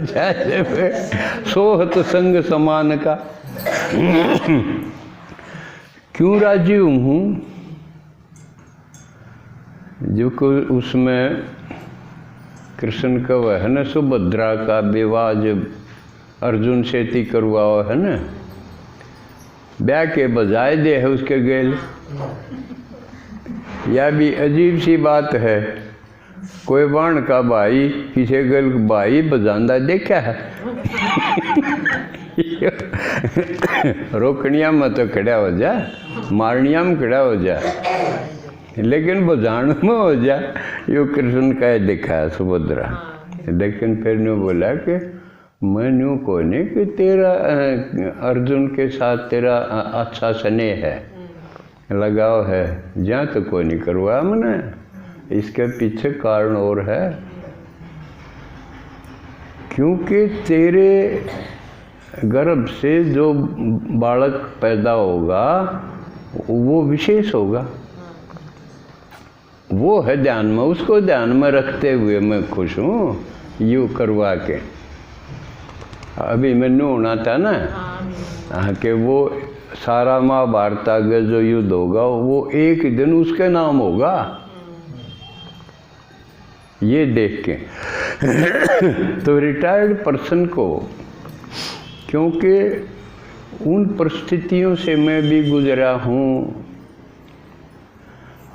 जैसे सोहत संग समान का। क्यों राजी हूँ? जो कोई उसमें कृष्ण का वह है ना, सुभद्रा का विवाह जब अर्जुन से ती करवाओ है ना, ब्याह के बजाय दे है उसके गेल। यह भी अजीब सी बात है, कोई बाण का भाई किसी गल भाई बजांदा देखा है? रोकनिया में तो खड़ा हो जा, मारनिया में खड़ा हो जा, लेकिन बजाण में हो जा। यो कृष्ण का देखा है सुभद्रा। लेकिन फिर ने बोला कि मैं यूँ को नहीं कि तेरा अर्जुन के साथ तेरा अच्छा स्नेह है, लगाव है, जहाँ तो कोई नहीं करवा मैंने, इसके पीछे कारण और है। क्योंकि तेरे गर्भ से जो बालक पैदा होगा वो विशेष होगा, वो है ध्यान में, उसको ध्यान में रखते हुए मैं खुश हूँ यूँ करवा के। अभी मैंने होना था ना कि वो सारा महाभारत आगे जो युद्ध होगा वो एक दिन उसके नाम होगा, ये देख के। तो रिटायर्ड पर्सन को, क्योंकि उन परिस्थितियों से मैं भी गुजरा हूँ,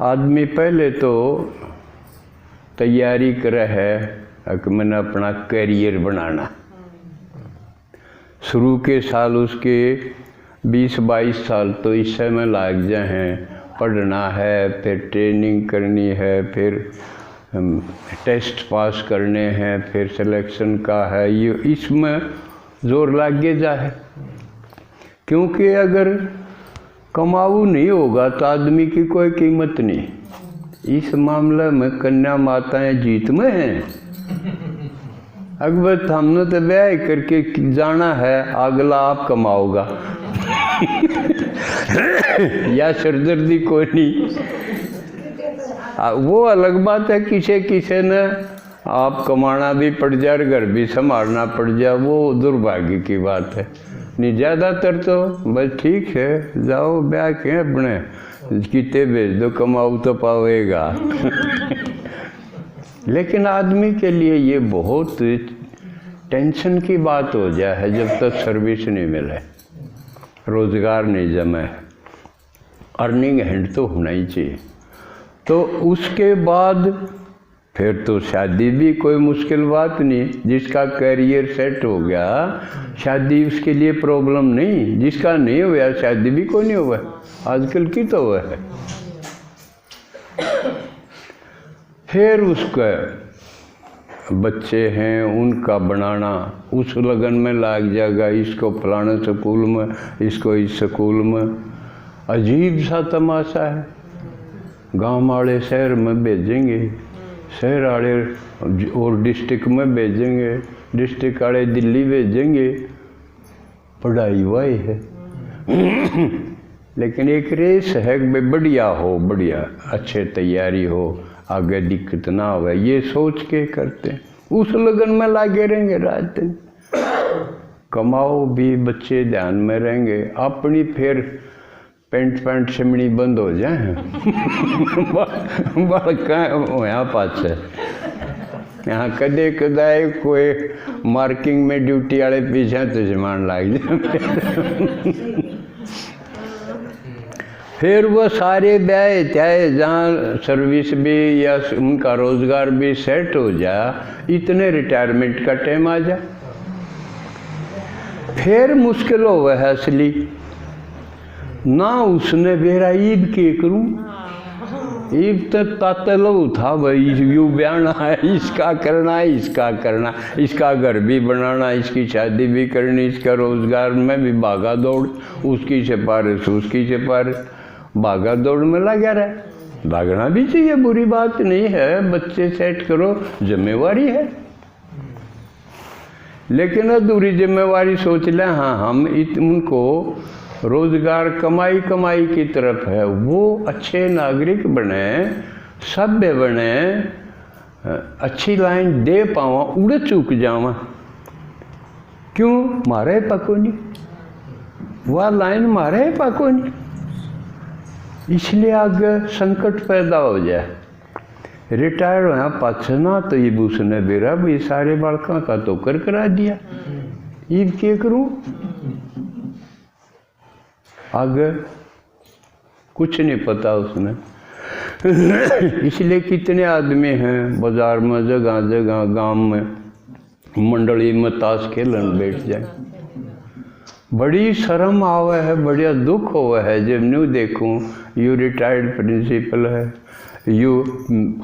आदमी पहले तो तैयारी करे है कि मैंने अपना करियर बनाना। शुरू के साल उसके 20-22 साल तो इस समय लाग जाए हैं, पढ़ना है, फिर ट्रेनिंग करनी है, फिर टेस्ट पास करने हैं, फिर सिलेक्शन का है, ये इसमें जोर लागे जाए। क्योंकि अगर कमाऊ नहीं होगा तो आदमी की कोई कीमत नहीं। इस मामले में कन्या माताएं जीत में हैं। अकबर हमने तो ब्याह करके जाना है, अगला आप कमाओगा। या सिरदर्दी कोई नहीं। वो अलग बात है, किसे ने आप कमाना भी पड़ जाए, घर भी संभालना पड़ जाए, वो दुर्भाग्य की बात है। नहीं, ज़्यादातर तो बस ठीक है, जाओ ब्याह के अपने किते भेज दो, कमाऊ तो पावेगा। लेकिन आदमी के लिए ये बहुत टेंशन की बात हो जाए है जब तक सर्विस नहीं मिले, रोज़गार नहीं जमे, अर्निंग हैंड तो होना ही चाहिए। तो उसके बाद फिर तो शादी भी कोई मुश्किल बात नहीं। जिसका करियर सेट हो गया, शादी उसके लिए प्रॉब्लम नहीं। जिसका नहीं हुआ, शादी भी कोई नहीं हुआ, आजकल की तो हुआ है। फिर उसका बच्चे हैं, उनका बनाना, उस लगन में लग जाएगा, इसको फलाने स्कूल में, इसको इस स्कूल में। अजीब सा तमाशा है, गांव वाले शहर में भेजेंगे, शहर वाले और डिस्ट्रिक्ट में भेजेंगे, डिस्ट्रिक्ट वाले दिल्ली भेजेंगे, पढ़ाई वही है। लेकिन एक रेस है कि बढ़िया हो, बढ़िया अच्छे तैयारी हो, आगे दिक्कत ना हो, ये सोच के करते हैं। उस लगन में लागे रहेंगे रात दिन, कमाओ भी, बच्चे ध्यान में रहेंगे, अपनी फिर पेंट सिमणी बंद हो जाए। यहाँ पास है, यहाँ कदे कदाए कोई मार्किंग में ड्यूटी वाले पीछे तो जमान लाग जाए। फिर वो सारे ब्याह चाहे जहाँ सर्विस भी या उनका रोज़गार भी सेट हो जाए, इतने रिटायरमेंट का टाइम आ जाए, फिर मुश्किल हो वह असली ना। उसने बेरा ईद के करूँ, ईद तो तातलो था भाई, यू ब्याना है, इसका करना है, इसका करना, इसका घर भी बनाना, इसकी शादी भी करनी, इसका रोज़गार में भी भागा दौड़, उसकी सिफारिश, उसकी सिफारिश, भागा दौड़ में लगा रहा। भागना भी चाहिए, बुरी बात नहीं है, बच्चे सेट करो, जिम्मेवारी है। लेकिन अधूरी जिम्मेवारी सोच लें, हाँ हम उनको रोज़गार कमाई की तरफ है, वो अच्छे नागरिक बने, सभ्य बने, अच्छी लाइन दे पावा, उड़ चूक जावा, क्यों मारे पको नहीं, वह लाइन मारे पको नहीं, इसलिए आगे संकट पैदा हो जाए। रिटायर होया पाछे ना तो ये उसने बेरा भी सारे बालका का तो कर करा दिया, ये क्या करूं, आगे कुछ नहीं पता उसने। इसलिए कितने आदमी हैं बाजार में, जगह जगह गांव में मंडली में ताश खेलन बैठ जाए, बड़ी शर्म आवे है, बढ़िया दुख हुआ है जब न्यू देखूं यू रिटायर्ड प्रिंसिपल है, यू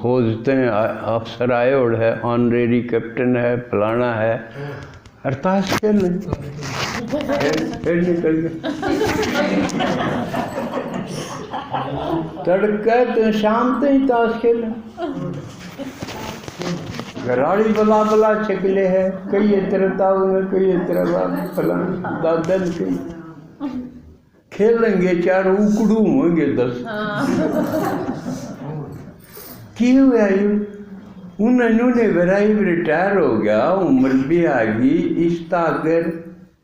फौज अफसर आयोड है, ऑनरेरी कैप्टन है, फलाना है, और ताश खेल फिर निकल गया। तड़के तो शाम तक ताश खेल, घराड़ी बला बला छकले है, कई तरह ताऊ कई तरह फलाना दादन कई खेलेंगे, चार उकड़ू होंगे 10। क्यों हुआ यू, उन्होंने वराई रिटायर हो गया, उम्र भी आ गई, इस ताकर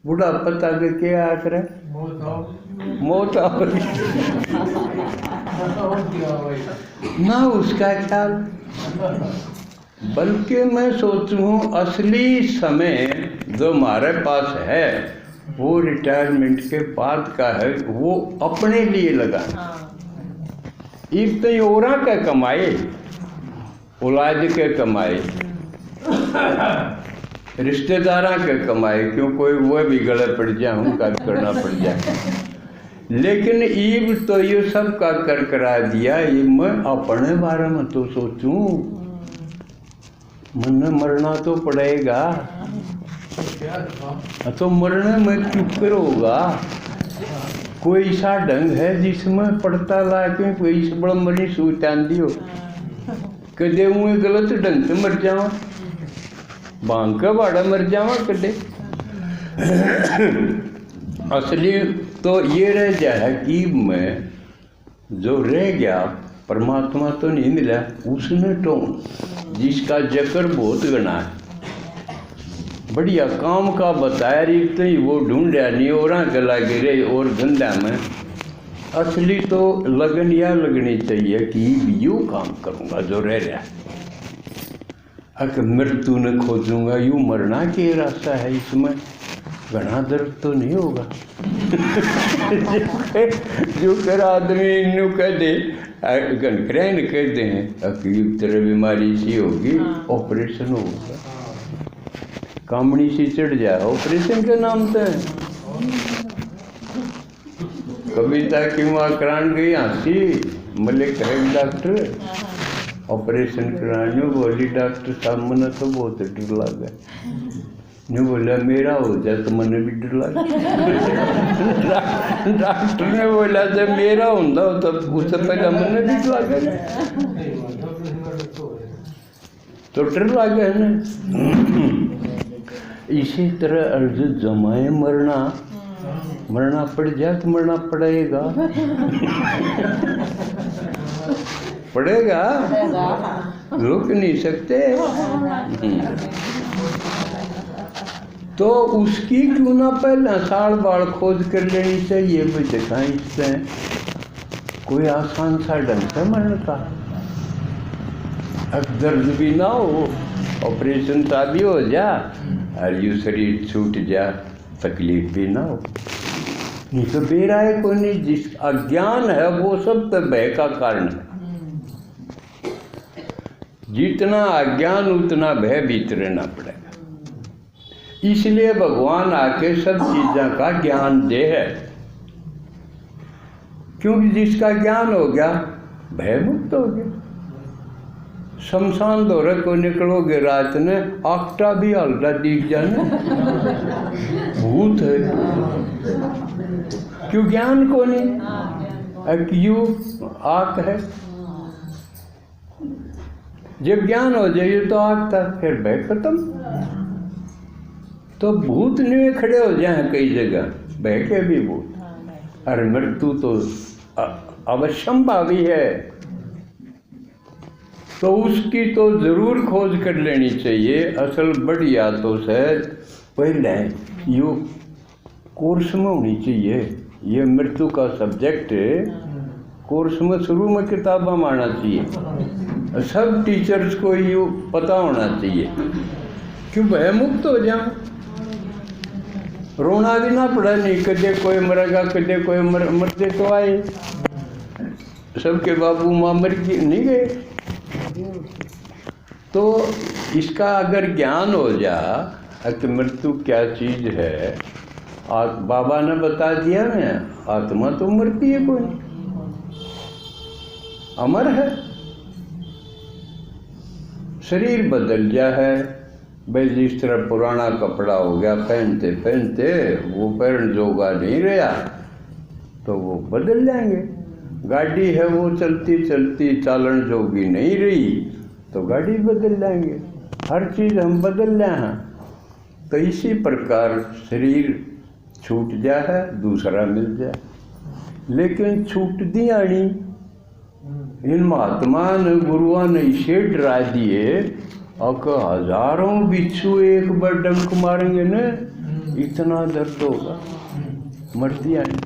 बुढ़ा पता के क्या आकर मौत आ रही ना उसका ख्याल। बल्कि मैं सोचूं असली समय जो हमारे पास है वो रिटायरमेंट के बाद का है, वो अपने लिए लगा, इतने और का कमाए, औलाद के कमाए, रिश्तेदारा के कमाए, क्यों कोई वो भी गले पड़ जाए, उनका करना पड़ जाए। लेकिन ईब तो ये सब का कर करा दिया, ये मैं अपने बारे में तो सोचूं, मन मरना तो पड़ेगा, तो मरने में क्यों करोगा, कोई सा ढंग है जिसमें पड़ता ला के कोई बड़ा मरी सूत आंदी हो, कदे मुँह गलत ढंग से मर जावा, बांग का बाड़ा मर जावा कदे। असली तो ये रह जाए कि मैं जो रह गया परमात्मा तो नहीं मिला, उसने तो जिसका जकर बहुत गना है, बढ़िया काम का बताया रीत ही वो ढूंढा नहीं और गला गिरे और धंधा में। असली तो लगन या लगनी चाहिए कि यूँ काम करूँगा जो रह रहा है, अगर मृत्यु न खोजूंगा, यूँ मरना के रास्ता है, इसमें घना दर्द तो नहीं होगा। जो कर आदमी इन्नू कह दे घनकरैन कहते हैं कि तरह बीमारी सी होगी, ऑपरेशन होगा, कामड़ी सी चढ़ जाए, ऑपरेशन के नाम से कविता की माँ करान गई हंसी, मले कहे डॉक्टर ऑपरेशन कराने, बोली डॉक्टर साहब मैंने तो बहुत डर लगा, नहीं बोला मेरा हो जाए तो मैंने भी डर लगा। डॉक्टर ने बोला जब मेरा होता हो तो उससे पहले मैंने भी लगा, तो डर लगा है ना। इसी तरह अर्ज जमाए मरना पड़ जाए तो मरना पड़ेगा, पड़ेगा, रुक नहीं सकते। तो उसकी क्यों ना पहले साल बाल खोज कर लेनी चाहिए, भाई देखा इससे कोई आसान सा ढंग से मरने का, अब दर्द भी ना हो, ऑपरेशन सा भी हो जा और यू शरीर छूट जा, तकलीफ भी ना हो। नहीं तो बेराए को नहीं, जिस अज्ञान है वो सब तो भय का कारण है, जितना अज्ञान उतना भय भीतर रहना पड़ेगा। इसलिए भगवान आके सब चीज़ों का ज्ञान दे है, क्योंकि जिसका ज्ञान हो गया भय मुक्त हो गया। शमशान दौरे को निकलोगे रात में, आखटा भी हल्का दिख जाने, भूत है, क्यों ज्ञान को नहीं, क्यों आँख है। जब ज्ञान हो जाए तो आँख था, फिर भय खत्म। तो भूत नहीं खड़े हो जाए कई जगह, भय के भी भूत, अरे मृत्यु तो अवश्यंभावी है, तो उसकी तो जरूर खोज कर लेनी चाहिए। असल बढ़िया तो शायद पहले यो कोर्स में होनी चाहिए। ये मृत्यु का सब्जेक्ट कोर्स में शुरू में किताबों में आना चाहिए। सब टीचर्स को ये पता होना चाहिए क्यों भय मुक्त हो जाओ। रोना भी ना पड़ा, नहीं कदे कोई मरेगा कदे कोई मरते तो आए। सबके बाबू माँ मर के नहीं गए। तो इसका अगर ज्ञान हो जा कि मृत्यु क्या चीज है, बाबा ने बता दिया ना, आत्मा तो मरती है, कोई अमर है। शरीर बदल जा है भाई, जिस तरह पुराना कपड़ा हो गया पहनते पहनते वो पहन जोगा नहीं रहा तो वो बदल जाएंगे। गाड़ी है वो चलती चलती चालन जोगी नहीं रही तो गाड़ी बदल जाएंगे। हर चीज़ हम बदल जाए हैं। तो इसी प्रकार शरीर छूट जा है, दूसरा मिल जाए। लेकिन छूट दी आनी इन महात्मा ने गुरुआ ने इसे डरा दिए और हजारों बिच्छू एक बार डंक मारेंगे न, इतना दर्द होगा, मरती आनी।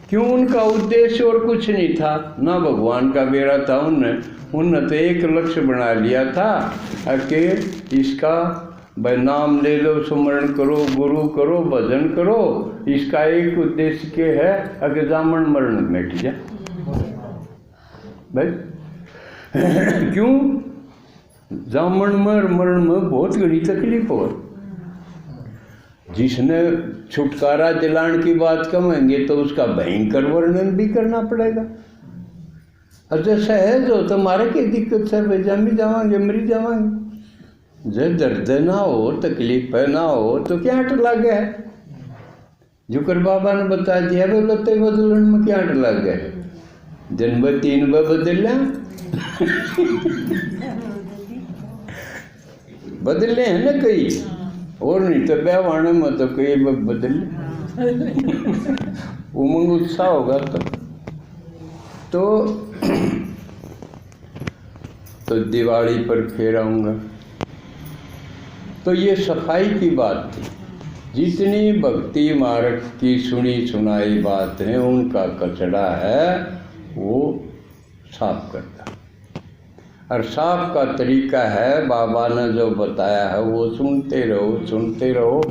क्यों? उनका उद्देश्य और कुछ नहीं था, ना भगवान का बेरा था। उनने तो एक लक्ष्य बना लिया था कि इसका भाई नाम ले लो, सुमरण करो, गुरु करो, भजन करो। इसका एक उद्देश्य के है कि जामन मरण मिट जाए भाई। क्यों? जामन मरण में बहुत बड़ी तकलीफ हो। जिसने छुटकारा दिलाने की बात कहेंगे तो उसका भयंकर वर्णन भी करना पड़ेगा। अच्छा सहज हो तो हमारे क्या दिक्कत है भाई, जमी जावांगे मरी जावांगे। जब दर्द ना हो, तकलीफ ना हो तो क्या अट लग गया है? जो कर बाबा ने बता दिया भाई लते बदलन में क्या अट लग गया है? दिन ब 3 बदल बदले हैं ना कई, और नहीं तो ब्यावाने में तो कई बदल उमंग उत्साह होगा तो दिवाली पर फिर आऊँगा। तो ये सफाई की बात थी। जितनी भक्ति मार्ग की सुनी सुनाई बात है उनका कचरा है वो साफ करता। और साफ का तरीका है बाबा ने जो बताया है वो सुनते रहो सुनते रहो।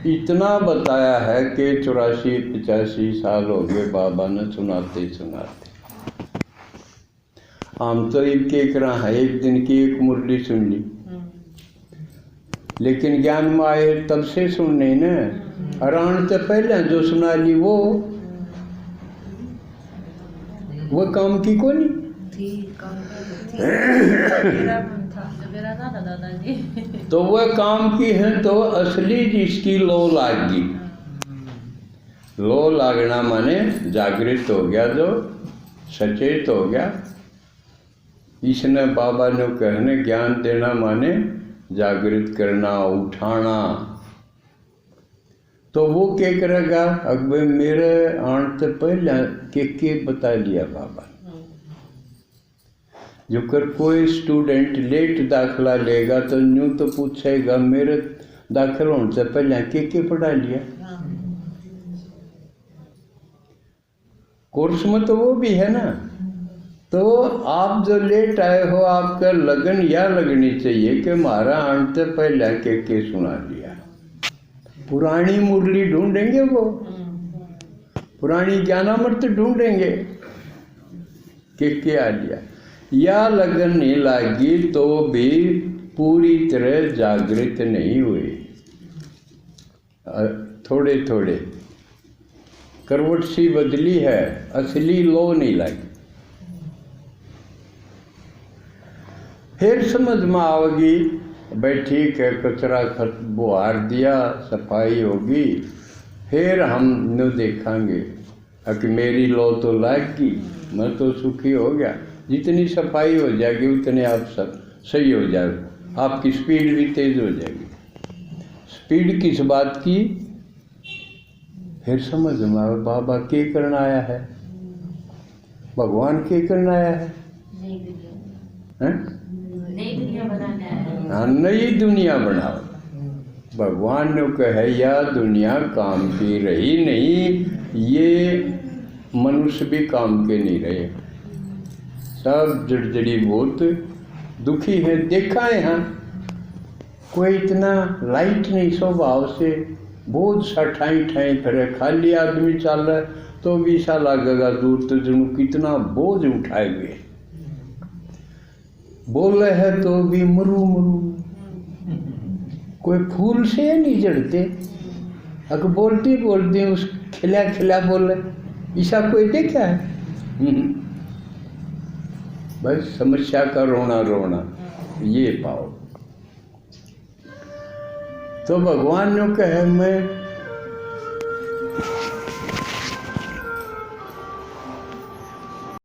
इतना बताया है कि 84-85 साल हो गए बाबा ने सुनाते सुनाते। हम तो इनके करा है एक दिन की एक मुरली सुन ली, लेकिन ज्ञान में आए तब से सुनने न। अरान से पहले जो सुना ली वो काम की को नहीं। तो वह काम की है तो असली जिसकी लो लागी। लो लागना माने जागृत हो गया, जो सचेत हो गया। इसने बाबा ने कहने ज्ञान देना माने जागृत करना, उठाना। तो वो क्या करेगा? अकबर मेरे आने से पहले के बता दिया बाबा। जो कर कोई स्टूडेंट लेट दाखला लेगा तो यूँ तो पूछेगा मेरे दाखिल होने से पहले के पढ़ा लिया। कोर्स में तो वो भी है ना। तो आप जो लेट आए हो आपका लगन या लगनी चाहिए कि हमारा आने से पहले के सुना लिया। पुरानी मुरली ढूंढेंगे, वो पुरानी ज्ञानामृत ढूंढेंगे के आ लिया। या लगन नहीं लगी तो भी पूरी तरह जागृत नहीं हुए। थोड़े थोड़े करवट सी बदली है, असली लो नहीं लगी। फिर समझ में आओगी भाई ठीक है, कचरा बुहार दिया, सफाई होगी। फिर हम न देखेंगे कि मेरी लो तो लागी, मैं तो सुखी हो गया। जितनी सफाई हो जाएगी उतने आप सब सही हो जाएगा। आपकी स्पीड भी तेज हो जाएगी। स्पीड किस बात की? फिर समझ में आए बाबा के करना आया है, भगवान के करना आया है, नई दुनिया बनाओ। भगवान ने कहा या दुनिया काम की रही नहीं, ये मनुष्य भी काम के नहीं रहे, सब जड़जड़ी बहुत दुखी है। देखा है यहाँ कोई इतना लाइट नहीं स्वभाव से, बहुत सा ठाई ठाई फिर, खाली आदमी चल रहा है तो भी ऐसा लगेगा दूर तो जनु कितना बोझ उठाए हुए, बोले है तो भी मरू मरू, कोई फूल से नहीं जड़ते, अगर बोलती बोलती उस खिला खिला बोले, ऐसा कोई देखा है? बस समस्या का रोना रोना ये पाओ। तो भगवान ने कहे मैं